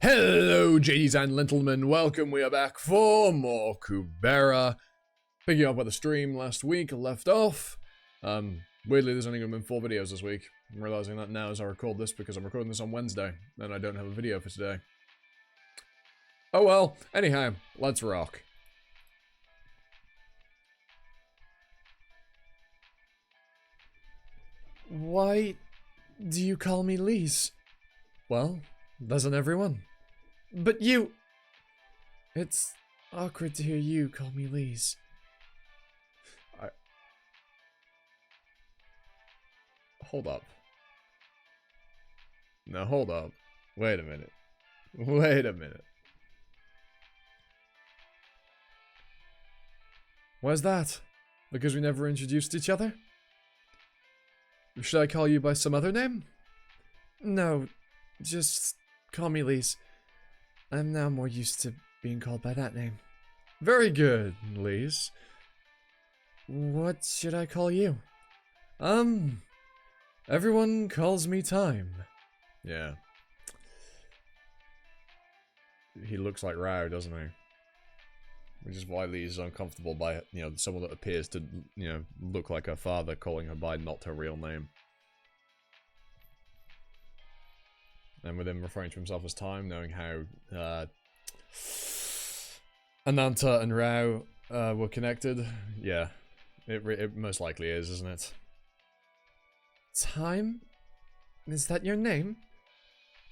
Hello, JDs and gentlemen, welcome, we are back for more Kubera. Picking up where the stream last week left off. Weirdly, there's only going to be 4 videos this week. I'm realizing that now as I record this because I'm recording this on Wednesday, and I don't have a video for today. Oh well, anyhow, let's rock. Why do you call me Lise? Well, doesn't everyone? But you... It's awkward to hear you call me Lise. Hold up. No, hold up. Wait a minute. Wait a minute. Why's that? Because we never introduced each other? Should I call you by some other name? No, just call me Lise. I'm now more used to being called by that name. Very good, Lise. What should I call you? Everyone calls me Time. Yeah. He looks like Rao, doesn't he? Which is why Lise is uncomfortable by, someone that appears to, look like her father calling her by not her real name. And with him referring to himself as Time, knowing how Ananta and Rao were connected, yeah, it most likely is, isn't it? Time? Is that your name?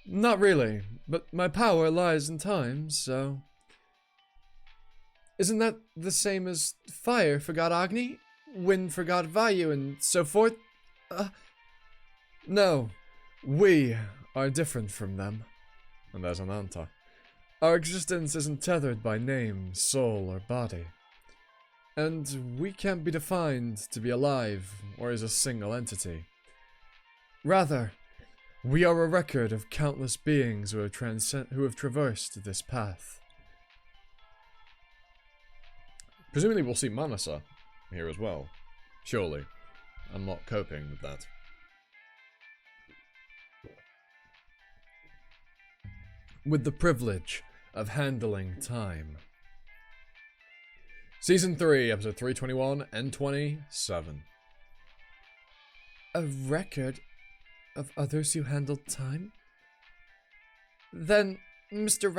Not really, but my power lies in time, so... Isn't that the same as fire for God Agni, wind for God Vayu, and so forth? No, we are different from them. And there's Ananta. Our existence isn't tethered by name, soul, or body. And we can't be defined to be alive or as a single entity. Rather, we are a record of countless beings who have traversed this path. Presumably we'll see Manasa here as well. Surely. I'm not coping with that. With the privilege of handling time. Season 3, episode 321 and 27. A record of others who handled time? Then, Mr.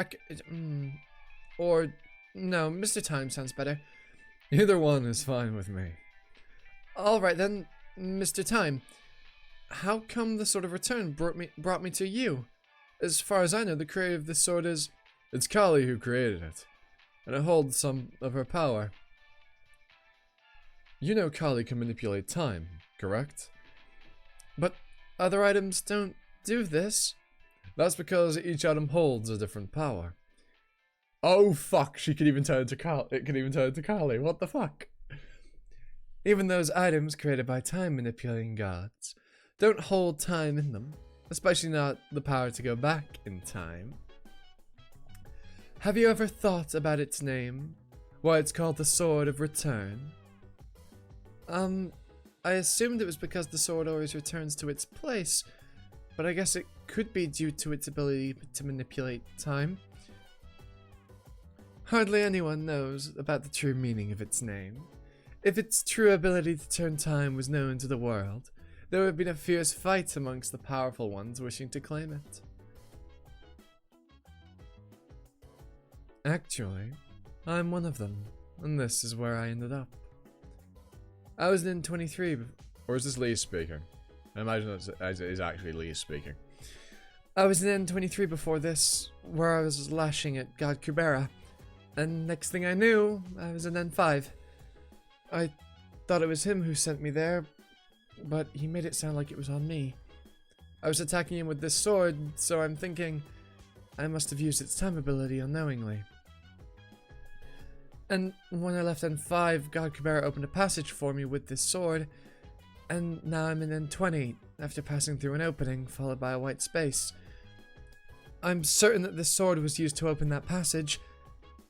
Or, no, Mr. Time sounds better. Either one is fine with me. Alright then, Mr. Time. How come the Sword of Return brought me to you? As far as I know, the creator of this sword is... It's Kali who created it, and it holds some of her power. You know Kali can manipulate time, correct? But other items don't do this. That's because each item holds a different power. Oh fuck, she can even turn into Kali. It can even turn into Kali. What the fuck? Even those items created by time manipulating gods don't hold time in them. Especially not the power to go back in time. Have you ever thought about its name? Why it's called the Sword of Return? I assumed it was because the sword always returns to its place, but I guess it could be due to its ability to manipulate time. Hardly anyone knows about the true meaning of its name. If its true ability to turn time was known to the world, there would have been a fierce fight amongst the powerful ones wishing to claim it. Actually, I'm one of them, and this is where I ended up. I was in N23, or is this Lise speaking? I imagine it is actually Lise speaking. I was in N23 before this, where I was lashing at God Kubera, and next thing I knew, I was in N5. I thought it was him who sent me there, but he made it sound like it was on me. I was attacking him with this sword, so I'm thinking I must have used its time ability unknowingly. And when I left N5, God Kubera opened a passage for me with this sword, and now I'm in N20 after passing through an opening followed by a white space. I'm certain that this sword was used to open that passage,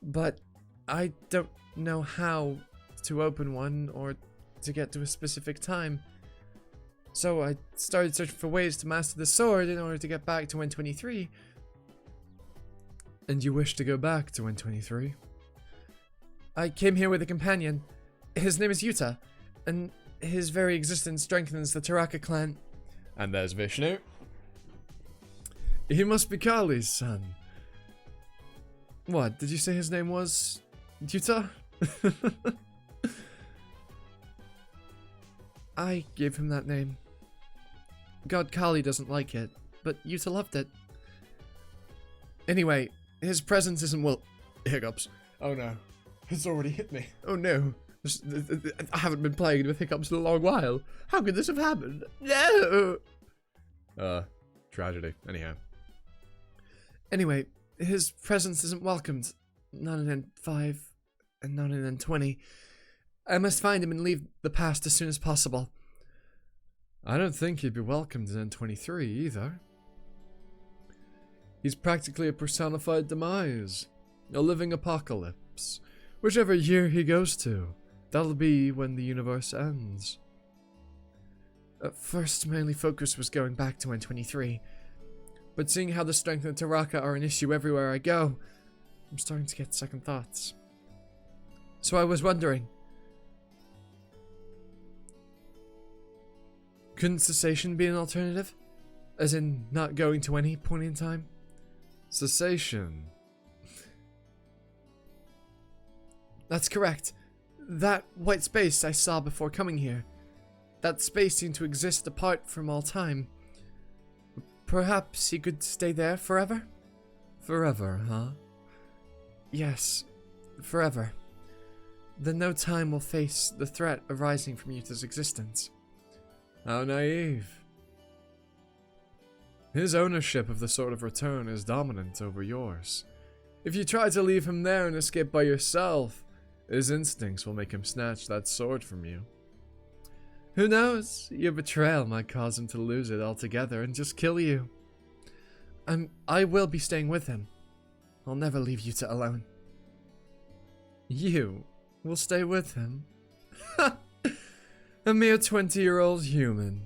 but I don't know how to open one or to get to a specific time. So I started searching for ways to master the sword in order to get back to N23. And you wish to go back to N23? I came here with a companion. His name is Yuta, and his very existence strengthens the Taraka clan. And there's Vishnu. He must be Kali's son. What, did you say his name was Yuta? I gave him that name. God Kali doesn't like it, but Yuta loved it. Anyway, his presence isn't hiccups. Oh no. It's already hit me. Oh no. I haven't been plagued with hiccups in a long while. How could this have happened? No! Tragedy. Anyhow. Anyway, his presence isn't welcomed. Not in N5, and not in N20. I must find him and leave the past as soon as possible. I don't think he'd be welcomed in N23 either. He's practically a personified demise. A living apocalypse. Whichever year he goes to, that'll be when the universe ends. At first, my only focus was going back to N23. But seeing how the strength and Taraka are an issue everywhere I go, I'm starting to get second thoughts. So I was wondering, couldn't cessation be an alternative? As in, not going to any point in time? Cessation? That's correct. That white space I saw before coming here. That space seemed to exist apart from all time. Perhaps he could stay there forever? Forever, huh? Yes, forever. Then no time will face the threat arising from Yuta's existence. How naive. His ownership of the Sword of Return is dominant over yours. If you try to leave him there and escape by yourself, his instincts will make him snatch that sword from you. Who knows? Your betrayal might cause him to lose it altogether and just kill you. I will be staying with him. I'll never leave Yuta alone. You will stay with him? A mere 20-year-old human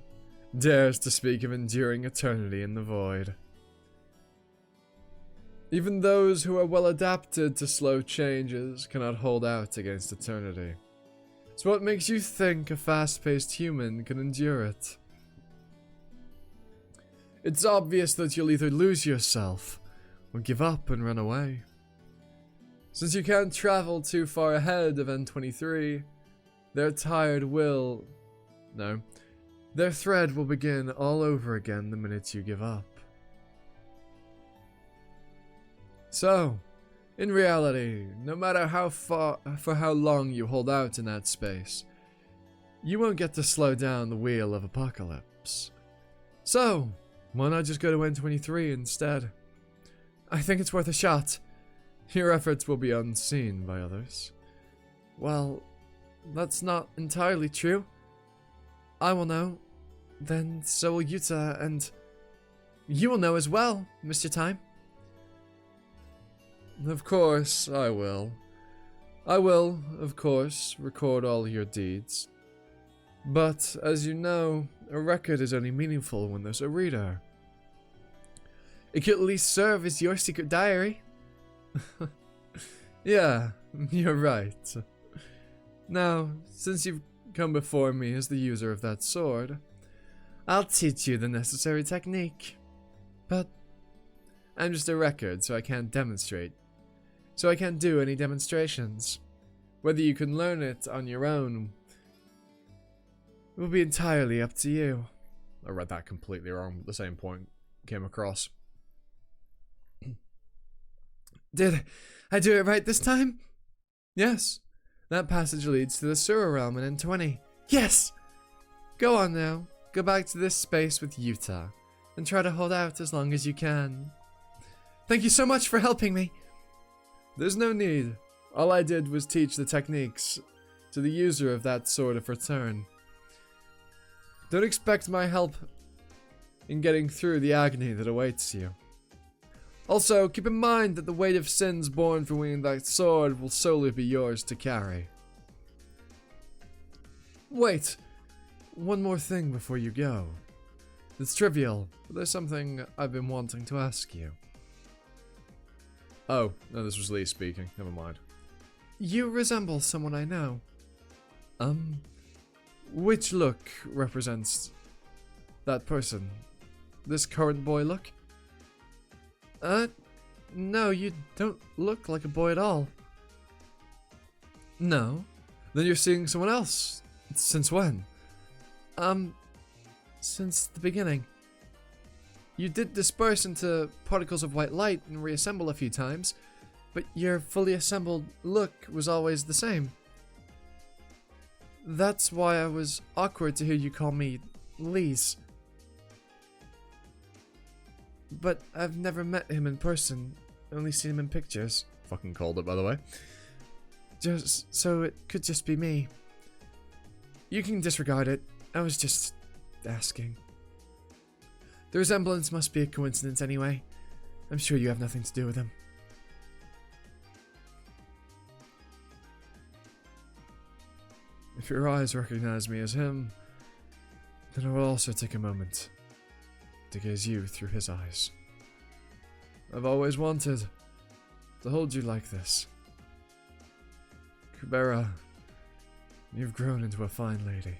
dares to speak of enduring eternity in the void. Even those who are well adapted to slow changes cannot hold out against eternity. So what makes you think a fast-paced human can endure it? It's obvious that you'll either lose yourself or give up and run away. Since you can't travel too far ahead of N23, their thread will begin all over again the minute you give up. So, in reality, no matter for how long you hold out in that space, you won't get to slow down the wheel of apocalypse. So, why not just go to N23 instead? I think it's worth a shot. Your efforts will be unseen by others. Well, that's not entirely true. I will know. Then so will Yuta, and you will know as well, Mr. Time. Of course, I will. I will, of course, record all your deeds. But, as you know, a record is only meaningful when there's a reader. It could at least serve as your secret diary. Yeah, you're right. Now, since you've come before me as the user of that sword, I'll teach you the necessary technique. But I'm just a record, so I can't demonstrate. So I can't do any demonstrations. Whether you can learn it on your own will be entirely up to you. I read that completely wrong, but the same point came across. Did I do it right this time? Yes. That passage leads to the sewer realm in N20. Yes! Go on now. Go back to this space with Yuta, and try to hold out as long as you can. Thank you so much for helping me. There's no need. All I did was teach the techniques to the user of that Sword of Return. Don't expect my help in getting through the agony that awaits you. Also, keep in mind that the weight of sins born from wielding that sword will solely be yours to carry. Wait, one more thing before you go. It's trivial, but there's something I've been wanting to ask you. Oh, no, this was Lee speaking. Never mind. You resemble someone I know. Which look represents that person? This current boy look? No, you don't look like a boy at all. No? Then you're seeing someone else. Since when? Since the beginning. You did disperse into particles of white light and reassemble a few times, but your fully assembled look was always the same. That's why I was awkward to hear you call me Lise. But I've never met him in person, only seen him in pictures. Fucking called it, by the way. Just so it could just be me. You can disregard it. I was just asking. The resemblance must be a coincidence anyway. I'm sure you have nothing to do with him. If your eyes recognize me as him, then I will also take a moment to gaze you through his eyes. I've always wanted to hold you like this. Kubera, you've grown into a fine lady,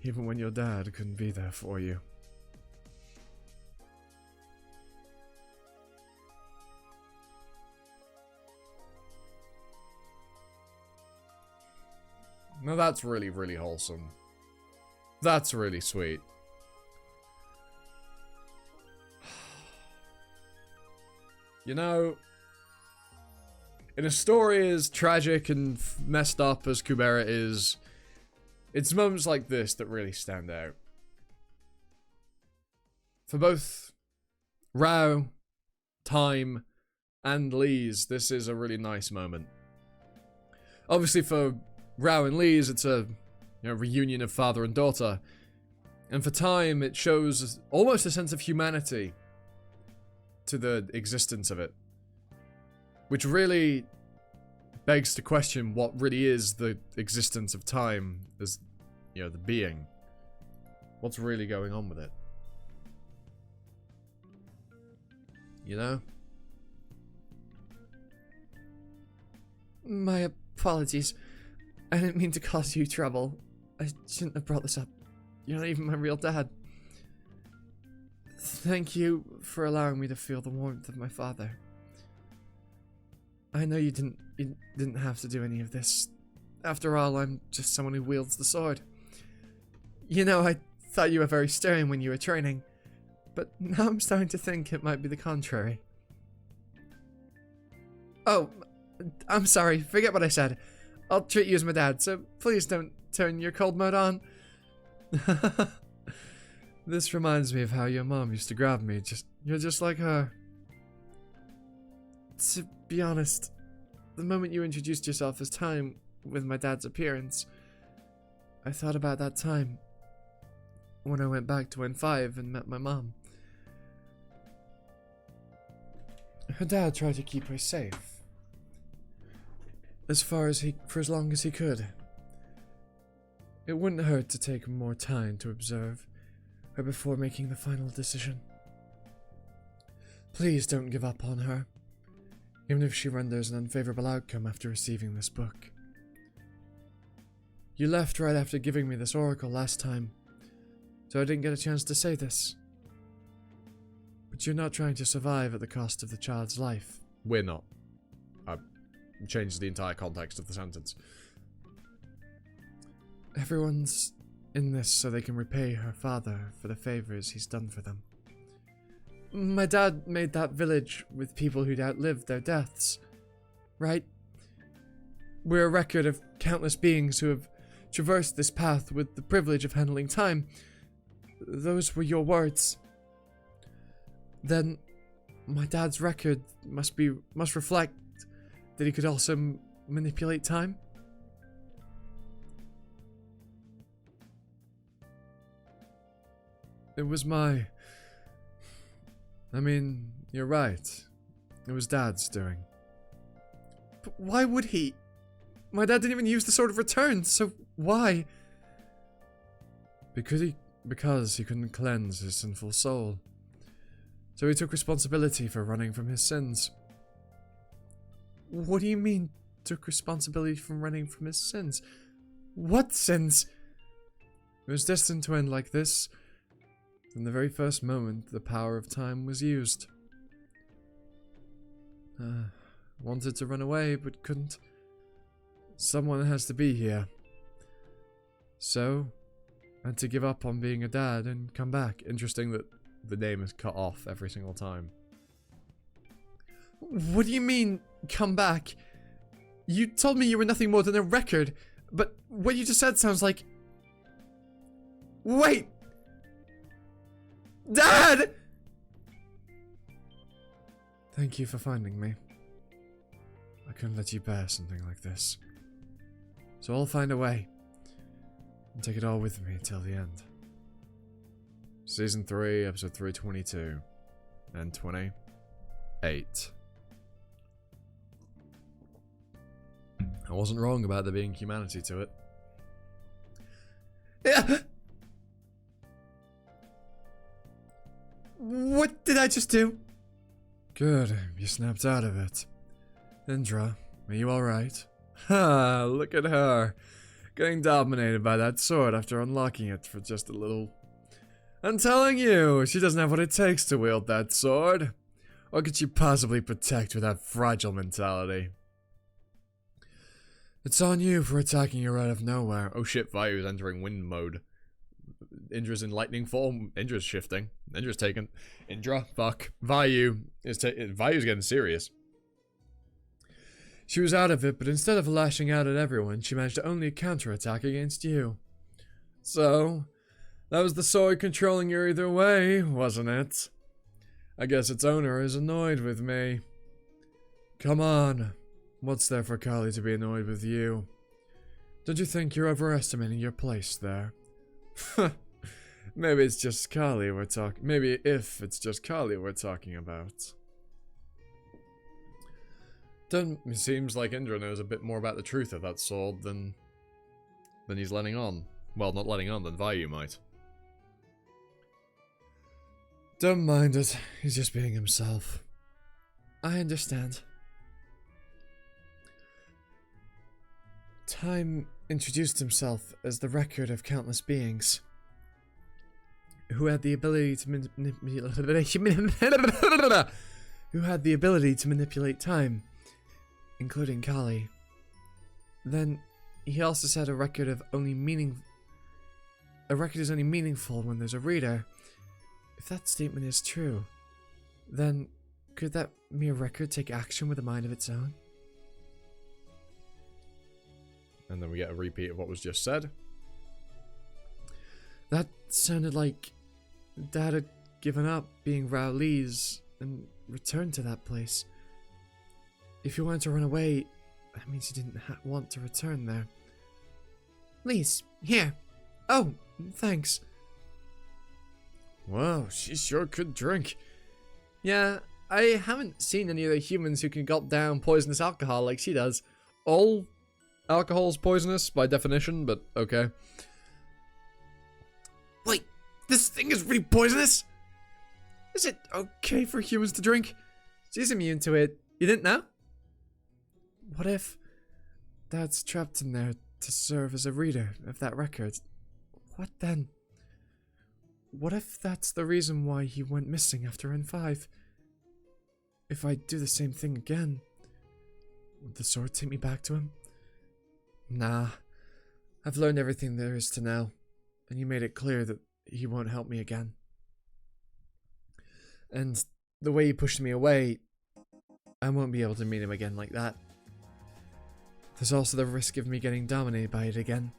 even when your dad couldn't be there for you. Now that's really, really wholesome. That's really sweet. You know, in a story as tragic and messed up as Kubera is, it's moments like this that really stand out. For both Rao, Time, and Lise, this is a really nice moment. Obviously for Rao and Lise, it's a reunion of father and daughter. And for Time, it shows almost a sense of humanity to the existence of it. Which really begs to question what really is the existence of time as, the being. What's really going on with it? You know? My apologies. I didn't mean to cause you trouble. I shouldn't have brought this up. You're not even my real dad. Thank you for allowing me to feel the warmth of my father. I know you didn't have to do any of this. After all, I'm just someone who wields the sword. I thought you were very stern when you were training, but now I'm starting to think it might be the contrary. Oh, I'm sorry, forget what I said. I'll treat you as my dad, so please don't turn your cold mode on. This reminds me of how your mom used to grab me. You're just like her. To be honest, the moment you introduced yourself as Time with my dad's appearance, I thought about that time when I went back to N5 and met my mom. Her dad tried to keep her safe. For as long as he could. It wouldn't hurt to take more time to observe her before making the final decision. Please don't give up on her, even if she renders an unfavorable outcome after receiving this book. You left right after giving me this oracle last time, so I didn't get a chance to say this. But you're not trying to survive at the cost of the child's life. We're not. Changes the entire context of the sentence. Everyone's in this so they can repay her father for the favors he's done for them. My dad made that village with people who'd outlived their deaths, right? We're a record of countless beings who have traversed this path with the privilege of handling time. Those were your words. Then my dad's record must reflect that he could also manipulate time? It was you're right. It was Dad's doing. But why would he? My dad didn't even use the Sword of Return, so why? Because he couldn't cleanse his sinful soul. So he took responsibility for running from his sins. What do you mean, took responsibility for running from his sins? What sins? It was destined to end like this. From the very first moment the power of time was used. Wanted to run away, but couldn't. Someone has to be here. So, I had to give up on being a dad and come back. Interesting that the name is cut off every single time. What do you mean, come back? You told me you were nothing more than a record, but what you just said sounds like... Wait! Dad! Thank you for finding me. I couldn't let you bear something like this. So I'll find a way. And take it all with me till the end. Season 3, episode 322. And 28. I wasn't wrong about there being humanity to it. Yeah. What did I just do? Good, you snapped out of it. Indra, are you alright? Ha, look at her. Getting dominated by that sword after unlocking it for just a little. I'm telling you, she doesn't have what it takes to wield that sword. What could she possibly protect with that fragile mentality? It's on you for attacking her out of nowhere. Oh shit, Vayu is entering wind mode. Indra's in lightning form. Indra's shifting. Indra's taken. Indra, fuck. Vayu is Vayu's getting serious. She was out of it, but instead of lashing out at everyone, she managed to only counterattack against you. So, that was the sword controlling you either way, wasn't it? I guess its owner is annoyed with me. Come on. What's there for Kali to be annoyed with you? Don't you think you're overestimating your place there? Maybe it's just Kali we're talking. Maybe if it's just Kali we're talking about. It seems like Indra knows a bit more about the truth of that sword than he's letting on. Well, not letting on, than Vayu might. Don't mind it. He's just being himself. I understand. Time introduced himself as the record of countless beings who had the ability to manipulate time, including Kali. Then he also said a record is only meaningful when there's a reader. If that statement is true, then could that mere record take action with a mind of its own? And then we get a repeat of what was just said. That sounded like Dad had given up being Rowley's and returned to that place. If you wanted to run away, that means you didn't want to return there. Please, here. Oh, thanks. Wow, she sure could drink. Yeah, I haven't seen any other humans who can gulp down poisonous alcohol like she does. All alcohol's poisonous by definition, but okay. Wait, this thing is really poisonous? Is it okay for humans to drink? She's immune to it. You didn't know? What if Dad's trapped in there to serve as a reader of that record? What then? What if that's the reason why he went missing after N5? If I do the same thing again, would the sword take me back to him? Nah, I've learned everything there is to know, and you made it clear that he won't help me again. And the way he pushed me away, I won't be able to meet him again like that. There's also the risk of me getting dominated by it again,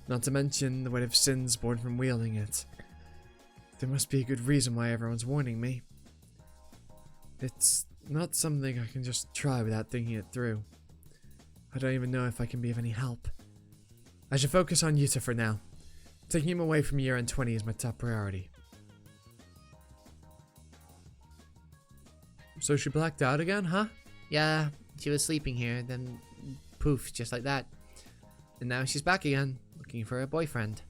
not to mention the weight of sins born from wielding it. There must be a good reason why everyone's warning me. It's not something I can just try without thinking it through. I don't even know if I can be of any help. I should focus on Yuta for now. Taking him away from year end 20 is my top priority. So she blacked out again, huh? Yeah, she was sleeping here, then poof, just like that. And now she's back again, looking for a boyfriend.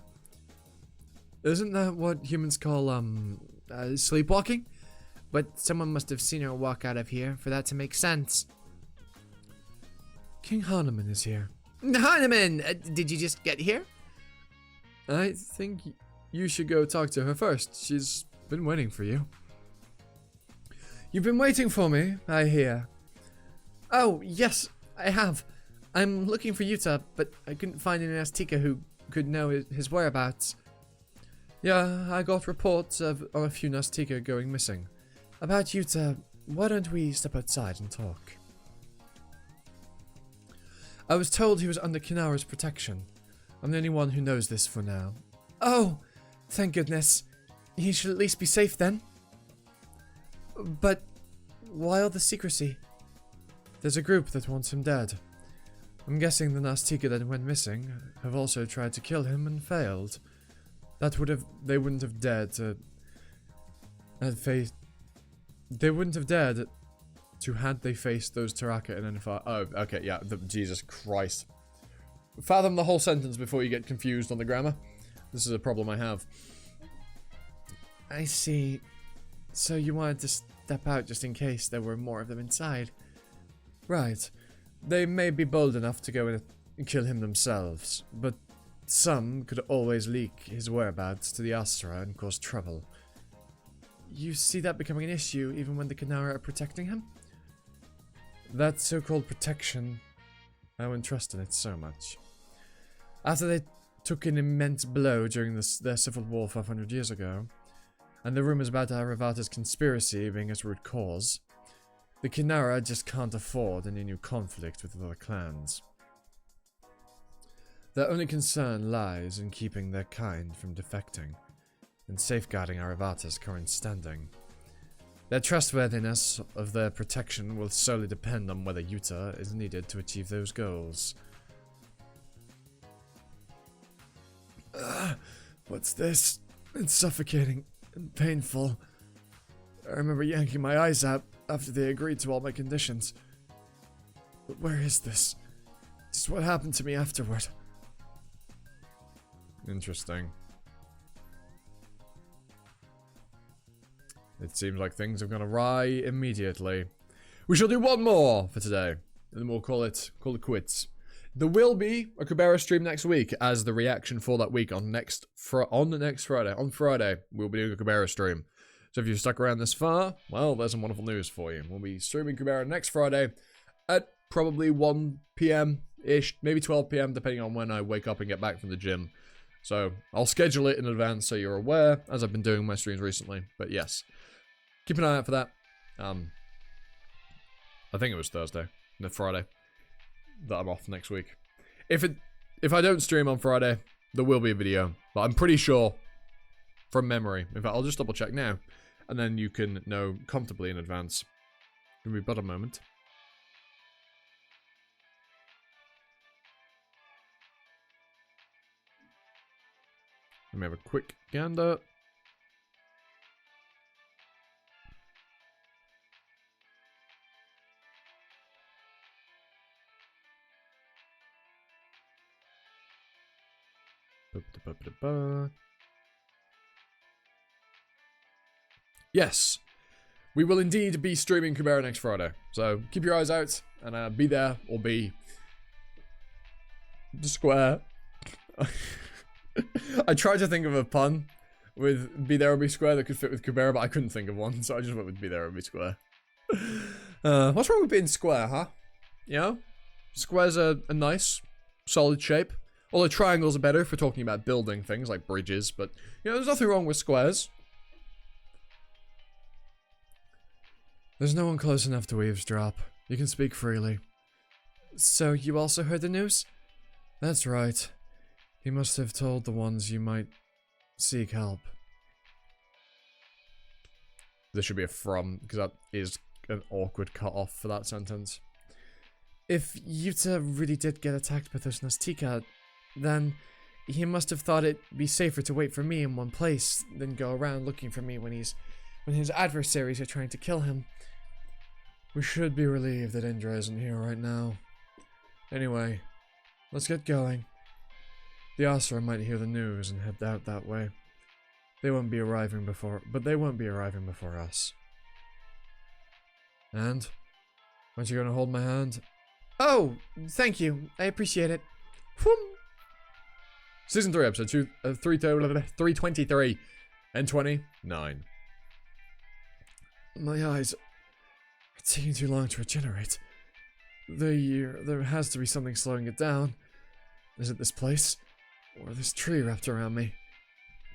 Isn't that what humans call, sleepwalking? But someone must have seen her walk out of here for that to make sense. King Hanuman is here. Hanuman, did you just get here? I think you should go talk to her first. She's been waiting for you. You've been waiting for me, I hear. Oh, yes, I have. I'm looking for Yuta, but I couldn't find any Azteca who could know his whereabouts. Yeah, I got reports of a few Azteca going missing. About Yuta, why don't we step outside and talk? I was told he was under Kinara's protection. I'm the only one who knows this for now. Oh, thank goodness. He should at least be safe then. But why all the secrecy? There's a group that wants him dead. I'm guessing the Azteca that went missing have also tried to kill him and failed. They wouldn't have dared to had they faced those Taraka and Enifar. Oh, okay, yeah, Jesus Christ. Fathom the whole sentence before you get confused on the grammar. This is a problem I have. I see. So you wanted to step out just in case there were more of them inside. Right. They may be bold enough to go in and kill him themselves, but some could always leak his whereabouts to the Astra and cause trouble. You see that becoming an issue even when the Kinara are protecting him? That so-called protection, I wouldn't trust in it so much. After they took an immense blow during their civil war 500 years ago, and the rumors about Aravata's conspiracy being its root cause, the Kinara just can't afford any new conflict with other clans. Their only concern lies in keeping their kind from defecting, and safeguarding Aravata's current standing. Their trustworthiness of their protection will solely depend on whether Yuta is needed to achieve those goals. What's this? It's suffocating and painful. I remember yanking my eyes out after they agreed to all my conditions. But where is this? This is what happened to me afterward. Interesting. It seems like things have gone awry immediately. We shall do one more for today, and then we'll call it quits. There will be a Kubera stream next week as the reaction for that week on Friday. On Friday, we'll be doing a Kubera stream. So if you've stuck around this far, well, there's some wonderful news for you. We'll be streaming Kubera next Friday at probably 1 p.m.-ish, maybe 12 p.m., depending on when I wake up and get back from the gym. So I'll schedule it in advance so you're aware, as I've been doing my streams recently. But yes, keep an eye out for that. I think it was Thursday, no, Friday, that I'm off next week. If I don't stream on Friday, there will be a video, but I'm pretty sure from memory. In fact, I'll just double check now, and then you can know comfortably in advance. Give me but a moment. Let me have a quick gander. Yes, we will indeed be streaming Kubera next Friday. So keep your eyes out and be there or be the square. I tried to think of a pun with be there or be square that could fit with Kubera, but I couldn't think of one, so I just went with be there or be square. What's wrong with being square, huh? You know? Squares are a nice, solid shape. Although triangles are better if we're talking about building things like bridges, but, you know, there's nothing wrong with squares. There's no one close enough to eavesdrop. You can speak freely. So you also heard the news? That's right. He must have told the ones you might seek help. There should be a from, because that is an awkward cut-off for that sentence. If Yuta really did get attacked by those Azteca, then he must have thought it'd be safer to wait for me in one place than go around looking for me when his adversaries are trying to kill him. We should be relieved that Indra isn't here right now. Anyway, let's get going. The Asura might hear the news and head out that way. They won't be arriving before us. And? Aren't you gonna hold my hand? Oh, thank you. I appreciate it. Whoom. Season 3, episode 323 and 29. My eyes are taking too long to regenerate. There has to be something slowing it down. Is it this place? Or this tree wrapped around me?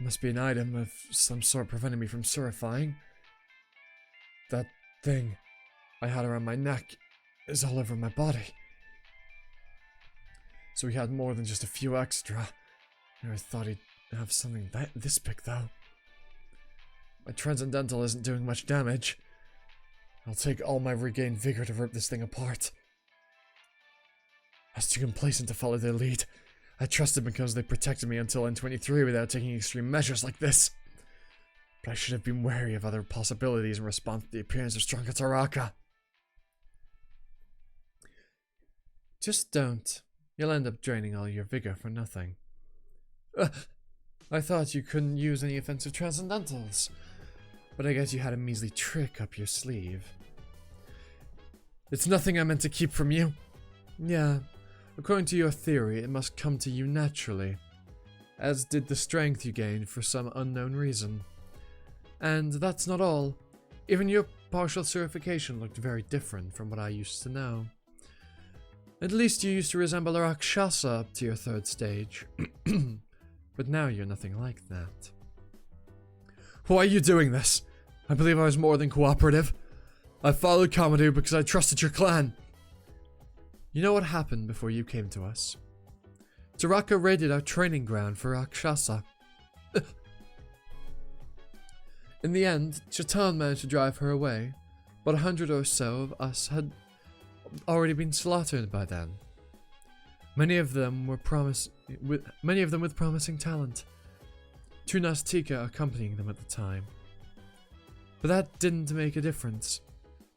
It must be an item of some sort preventing me from surifying. That thing I had around my neck is all over my body. So he had more than just a few extra. I thought he'd have something this big, though. My transcendental isn't doing much damage. I'll take all my regained vigor to rip this thing apart. I was too complacent to follow their lead. I trusted because they protected me until N23 without taking extreme measures like this. But I should have been wary of other possibilities in response to the appearance of stronger Taraka. Just don't. You'll end up draining all your vigor for nothing. I thought you couldn't use any offensive transcendentals. But I guess you had a measly trick up your sleeve. It's nothing I meant to keep from you. Yeah, according to your theory, it must come to you naturally. As did the strength you gained for some unknown reason. And that's not all. Even your partial certification looked very different from what I used to know. At least you used to resemble a Rakshasa up to your 3rd stage. But now you're nothing like that. Why are you doing this? I believe I was more than cooperative. I followed Kamadu because I trusted your clan. You know what happened before you came to us? Taraka raided our training ground for Rakshasa. In the end, Chatan managed to drive her away, but 100 or so of us had already been slaughtered by then. Many of them with promising talent. 2 Nastika accompanying them at the time. But that didn't make a difference.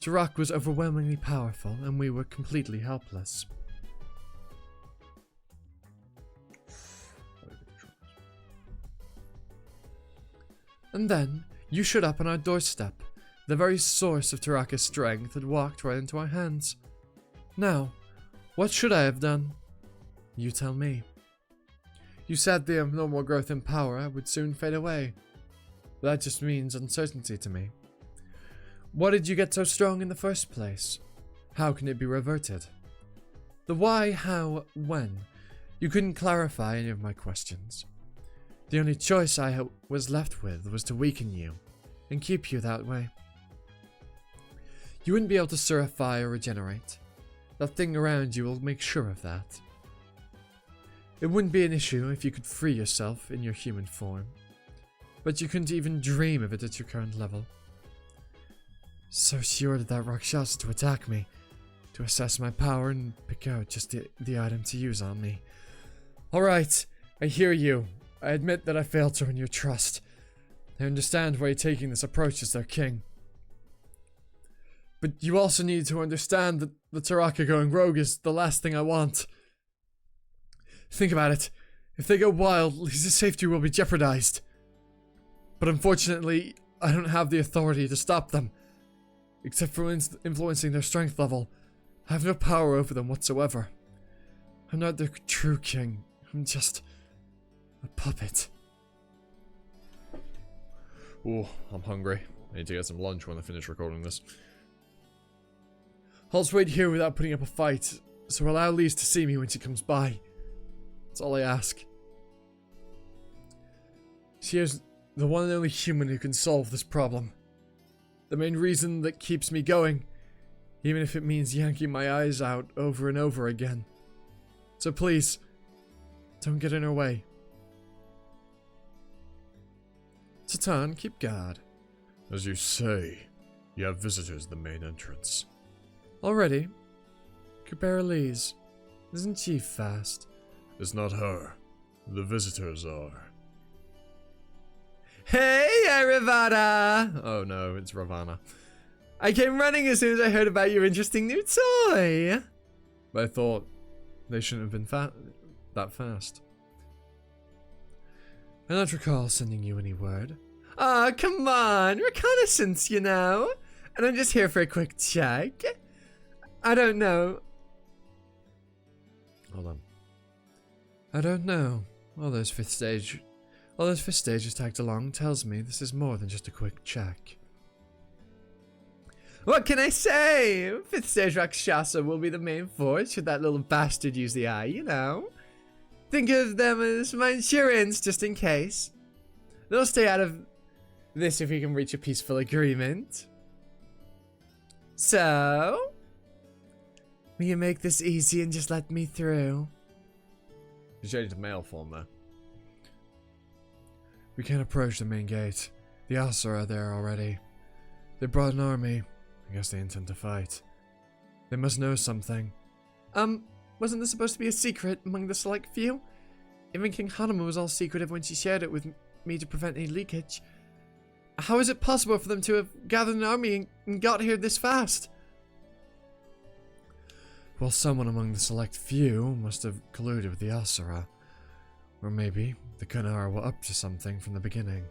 Tarak was overwhelmingly powerful, and we were completely helpless. And then, you showed up on our doorstep. The very source of Taraka's strength had walked right into our hands. Now, what should I have done? You tell me. You said the abnormal growth in power would soon fade away. That just means uncertainty to me. Why did you get so strong in the first place? How can it be reverted? The why, how, when. You couldn't clarify any of my questions. The only choice I was left with was to weaken you, and keep you that way. You wouldn't be able to surify or regenerate. That thing around you will make sure of that. It wouldn't be an issue if you could free yourself in your human form, but you couldn't even dream of it at your current level. So she ordered that Rakshasa to attack me, to assess my power and pick out just the item to use on me. Alright, I hear you. I admit that I failed to earn your trust. I understand why you're taking this approach as their king. But you also need to understand that the Taraka going rogue is the last thing I want. Think about it. If they go wild, Lisa's safety will be jeopardized. But unfortunately, I don't have the authority to stop them. Except for influencing their strength level, I have no power over them whatsoever. I'm not their true king. I'm just a puppet. Oh, I'm hungry. I need to get some lunch when I finish recording this. I'll just wait here without putting up a fight, so allow Lise to see me when she comes by. That's all I ask. She is the one and only human who can solve this problem. The main reason that keeps me going, even if it means yanking my eyes out over and over again. So please, don't get in her way. Satan, keep guard. As you say, you have visitors at the main entrance. Already? Kubera Lise, isn't she fast? It's not her. The visitors are. Hey, Arivada! Oh no, it's Ravana. I came running as soon as I heard about your interesting new toy. But I thought they shouldn't have been that fast. I don't recall sending you any word. Aw, come on, reconnaissance, you know. And I'm just here for a quick check. I don't know. Hold on. I don't know. All those fifth stages tagged along tells me this is more than just a quick check. What can I say? Fifth stage Rakshasa will be the main force should that little bastard use the eye, you know. Think of them as my insurance, just in case. They'll stay out of this if we can reach a peaceful agreement. So, will you make this easy and just let me through? You changed the mail form there. We can't approach the main gate. The Asura are there already. They brought an army. I guess they intend to fight. They must know something. Wasn't this supposed to be a secret among the select few? Even King Hanuma was all secretive when she shared it with me to prevent any leakage. How is it possible for them to have gathered an army and got here this fast? Well, someone among the select few must have colluded with the Asura. Or maybe the Kunara were up to something from the beginning.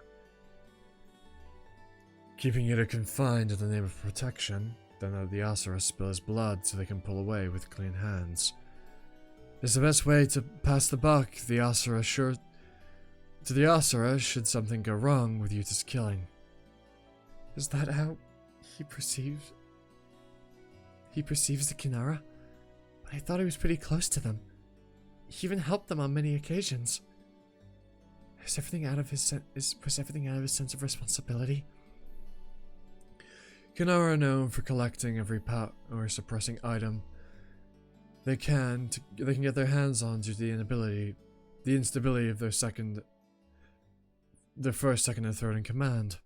Keeping it confined in the name of protection, then let the Asura spill his blood so they can pull away with clean hands. It's the best way to pass the buck to the Asura should something go wrong with Yuta's killing. Is that how he perceives the Kunara? But I thought he was pretty close to them. He even helped them on many occasions. Was everything out of his sense of responsibility? Kunara are known for collecting every power or suppressing item they can get their hands on due to the instability of their first, second, and third in command.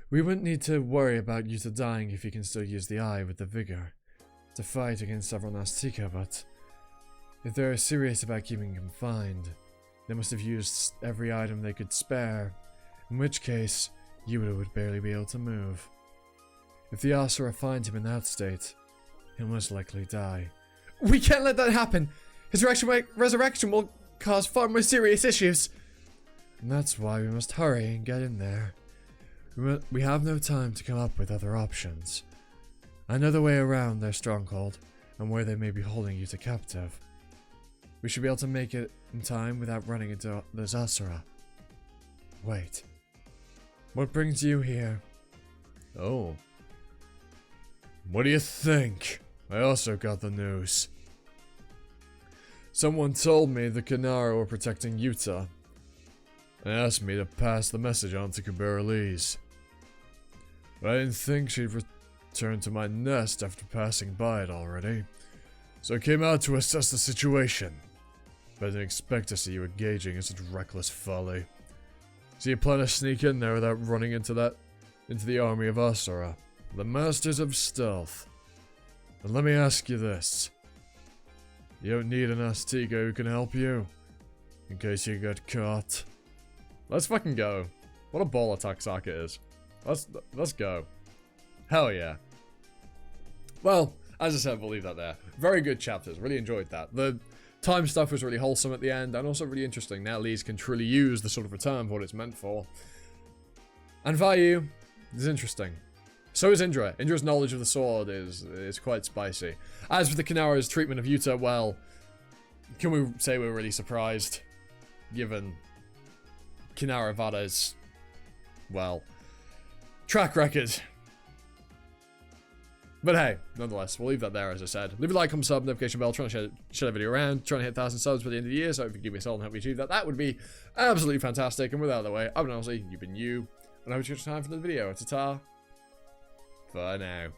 We wouldn't need to worry about Yuta dying if he can still use the eye with the vigor to fight against several Nastika, but if they're serious about keeping him confined, they must have used every item they could spare, in which case Yuta would barely be able to move. If the Asura find him in that state, he'll most likely die. We can't let that happen! His resurrection will cause far more serious issues! And that's why we must hurry and get in there. We have no time to come up with other options. I know the way around their stronghold, and where they may be holding Yuta captive. We should be able to make it in time without running into those Asura. Wait. What brings you here? Oh. What do you think? I also got the news. Someone told me the Kunara were protecting Yuta, and asked me to pass the message on to Kubera Lee's. But I didn't think she'd return to my nest after passing by it already, so I came out to assess the situation. But I didn't expect to see you engaging in such reckless folly. So you plan to sneak in there without running into the army of Asura, the masters of stealth. And let me ask you this. You don't need an Astika who can help you, in case you get caught. Let's fucking go. What a ball attack Saka is. Let's go. Hell yeah. Well, as I said, we'll leave that there. Very good chapters. Really enjoyed that. The time stuff was really wholesome at the end, and also really interesting. Now Lee's can truly use the sort of return for what it's meant for. And Vayu is interesting. So is Indra. Indra's knowledge of the sword is quite spicy. As for the Kunara's treatment of Yuta, well, can we say we're really surprised? Given Kunara Vada's, well, track record. But hey, nonetheless, we'll leave that there, as I said. Leave a like, comment, sub, notification bell, trying to share the video around, trying to hit 1,000 subs by the end of the year, so if you give me a solid and help me achieve that, that would be absolutely fantastic. And with that out of the way, I've been honestly, you've been you, and I hope you had time for the video. Ta-ta for now.